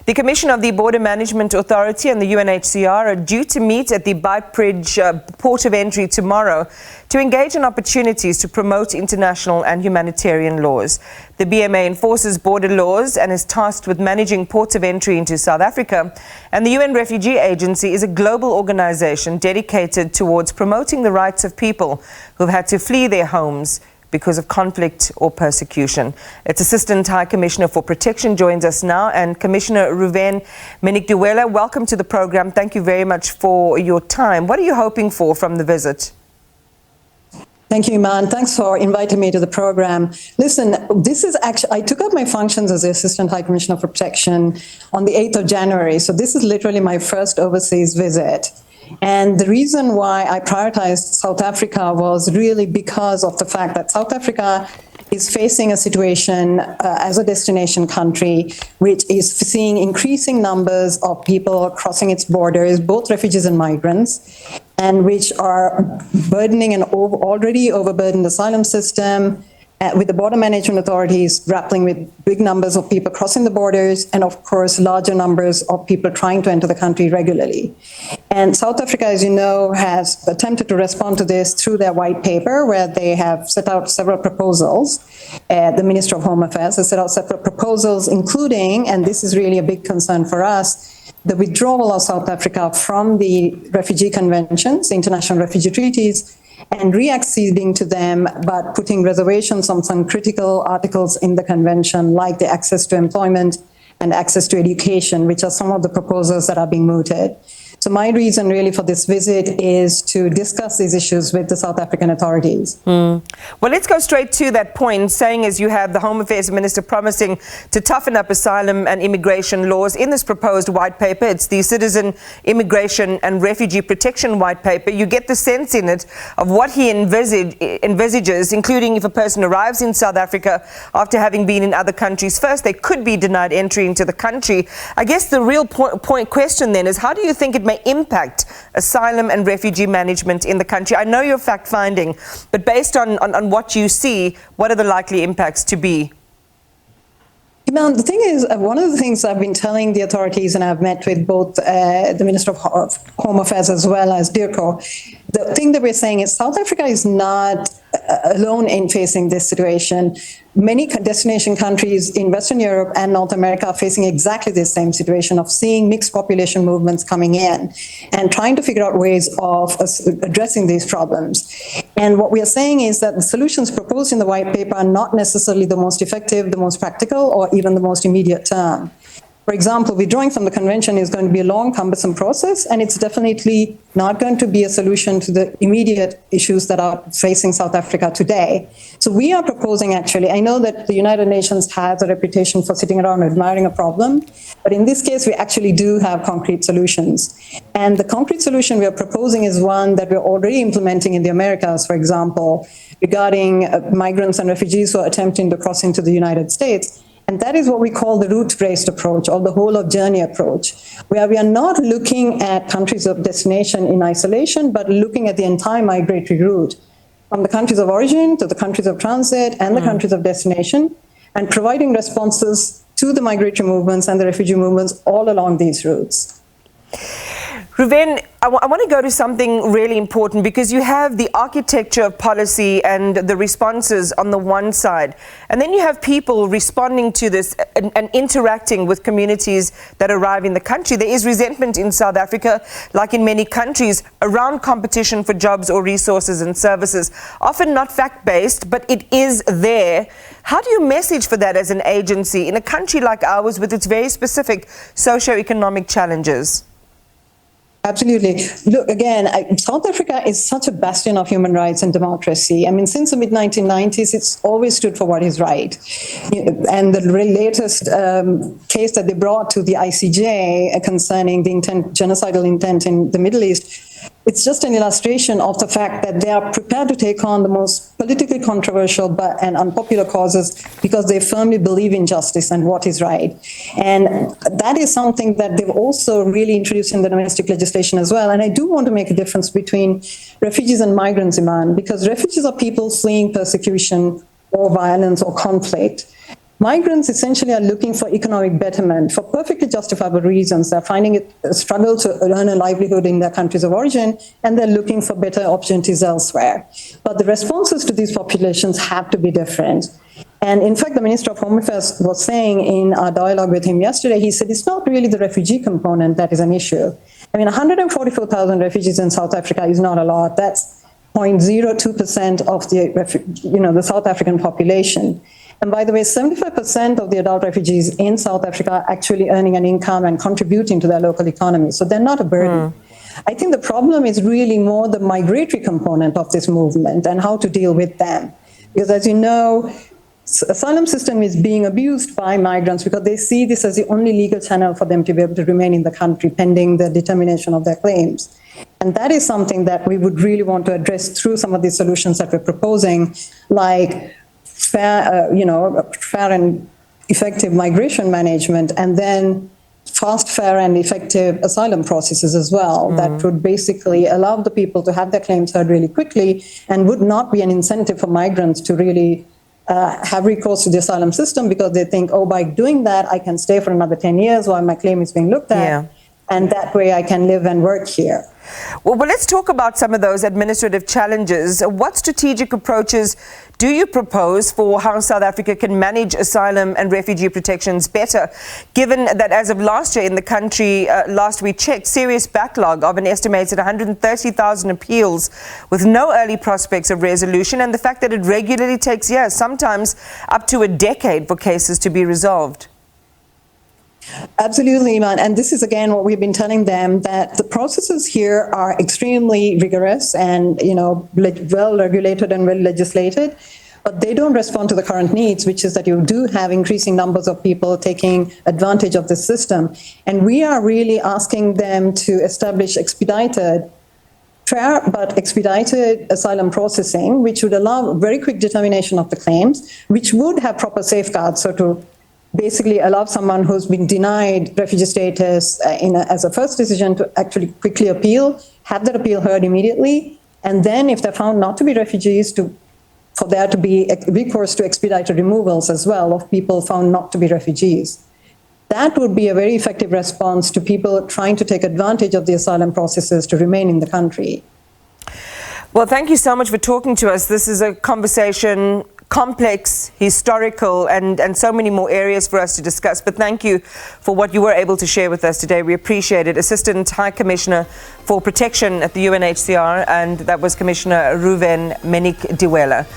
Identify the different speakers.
Speaker 1: The Commissioner of the Border Management Authority and the UNHCR are due to meet at the Beit Bridge port of entry tomorrow to engage in opportunities to promote international and humanitarian laws. The BMA enforces border laws and is tasked with managing ports of entry into South Africa. And the UN Refugee Agency is a global organization dedicated towards promoting the rights of people who've had to flee their homes because of conflict or persecution. Its Assistant High Commissioner for Protection joins us now, and Commissioner Ruvendrini Menikdiwela, welcome to the program. Thank you very much for your time. What are you hoping for from the visit?
Speaker 2: Thank you, Iman. Thanks for inviting me to the program. Listen, this is actually, I took up my functions as the Assistant High Commissioner for Protection on the 8th of January. So this is literally my first overseas visit. And the reason why I prioritized South Africa was really because of the fact that South Africa is facing a situation as a destination country which is seeing increasing numbers of people crossing its borders, both refugees and migrants, and which are burdening an already overburdened asylum system, with the border management authorities grappling with big numbers of people crossing the borders, and of course larger numbers of people trying to enter the country regularly. And South Africa, as you know, has attempted to respond to this through their white paper, where they have set out several proposals. The Minister of Home Affairs has set out several proposals, including, and this is really a big concern for us, the withdrawal of South Africa from the refugee conventions, the international refugee treaties, and re-acceding to them, but putting reservations on some critical articles in the convention, like the access to employment and access to education, which are some of the proposals that are being mooted. So my reason really for this visit is to discuss these issues with the South African authorities.
Speaker 1: Well, let's go straight to that point, saying as you have the Home Affairs Minister promising to toughen up asylum and immigration laws in this proposed white paper. It's the Citizen, Immigration and Refugee Protection White Paper. You get the sense in it of what he envisages, including if a person arrives in South Africa after having been in other countries first, they could be denied entry into the country. I guess the real question then is, how do you think it may impact asylum and refugee management in the country? I know you're fact-finding, but based on what you see, what are the likely impacts to be?
Speaker 2: The thing is, one of the things I've been telling the authorities, and I've met with both the Minister of Home Affairs as well as DIRCO, the thing that we're saying is South Africa is not alone in facing this situation. Many destination countries in Western Europe and North America are facing exactly the same situation of seeing mixed population movements coming in and trying to figure out ways of addressing these problems. And what we are saying is that the solutions proposed in the white paper are not necessarily the most effective, the most practical, or even the most immediate term. For example, withdrawing from the convention is going to be a long, cumbersome process, and it's definitely not going to be a solution to the immediate issues that are facing South Africa today. So we are proposing, actually, I know that the United Nations has a reputation for sitting around admiring a problem, but in this case, we actually do have concrete solutions. And the concrete solution we are proposing is one that we're already implementing in the Americas, for example, regarding migrants and refugees who are attempting to cross into the United States. And that is what we call the route-based approach, or the whole-of-journey approach, where we are not looking at countries of destination in isolation, but looking at the entire migratory route, from the countries of origin to the countries of transit and the countries of destination, and providing responses to the migratory movements and the refugee movements all along these routes.
Speaker 1: Ruven, I want to go to something really important, because you have the architecture of policy and the responses on the one side, and then you have people responding to this and interacting with communities that arrive in the country. There is resentment in South Africa, like in many countries, around competition for jobs or resources and services, often not fact-based, but it is there. How do you message for that as an agency in a country like ours with its very specific socio-economic challenges?
Speaker 2: Absolutely. Look, again, South Africa is such a bastion of human rights and democracy. I mean, since the mid-1990s, it's always stood for what is right. And the latest case that they brought to the ICJ concerning the genocidal intent in the Middle East, it's just an illustration of the fact that they are prepared to take on the most politically controversial and unpopular causes because they firmly believe in justice and what is right. And that is something that they've also really introduced in the domestic legislation as well. And I do want to make a difference between refugees and migrants, Iman, because refugees are people fleeing persecution or violence or conflict. Migrants essentially are looking for economic betterment for perfectly justifiable reasons. They're finding it a struggle to earn a livelihood in their countries of origin, and they're looking for better opportunities elsewhere. But the responses to these populations have to be different. And in fact, the Minister of Home Affairs was saying in our dialogue with him yesterday, he said it's not really the refugee component that is an issue. I mean, 144,000 refugees in South Africa is not a lot. That's 0.02% of the South African population. And by the way, 75% of the adult refugees in South Africa are actually earning an income and contributing to their local economy. So they're not a burden. I think the problem is really more the migratory component of this movement and how to deal with them. Because as you know, asylum system is being abused by migrants because they see this as the only legal channel for them to be able to remain in the country pending the determination of their claims. And that is something that we would really want to address through some of the solutions that we're proposing, like fair and effective migration management, and then fast, fair, and effective asylum processes as well, that would basically allow the people to have their claims heard really quickly and would not be an incentive for migrants to really have recourse to the asylum system because they think, oh, by doing that, I can stay for another 10 years while my claim is being looked at, and that way I can live and work here.
Speaker 1: Well, let's talk about some of those administrative challenges. What strategic approaches do you propose for how South Africa can manage asylum and refugee protections better, given that as of last year in the country, last we checked, serious backlog of an estimated 130,000 appeals with no early prospects of resolution, and the fact that it regularly takes years, sometimes up to a decade, for cases to be resolved?
Speaker 2: Absolutely, Iman. And this is, again, what we've been telling them, that the processes here are extremely rigorous and, well regulated and well legislated, but they don't respond to the current needs, which is that you do have increasing numbers of people taking advantage of the system. And we are really asking them to establish fair but expedited asylum processing, which would allow very quick determination of the claims, which would have proper safeguards, so to basically allow someone who's been denied refugee status as a first decision to actually quickly appeal, have that appeal heard immediately, and then if they're found not to be refugees, for there to be recourse to expedited removals as well of people found not to be refugees. That would be a very effective response to people trying to take advantage of the asylum processes to remain in the country.
Speaker 1: Well, thank you so much for talking to us. This is a conversation, complex, historical, and so many more areas for us to discuss. But thank you for what you were able to share with us today. We appreciate it. Assistant High Commissioner for Protection at the UNHCR, and that was Commissioner Ruvendrini Menikdiwela.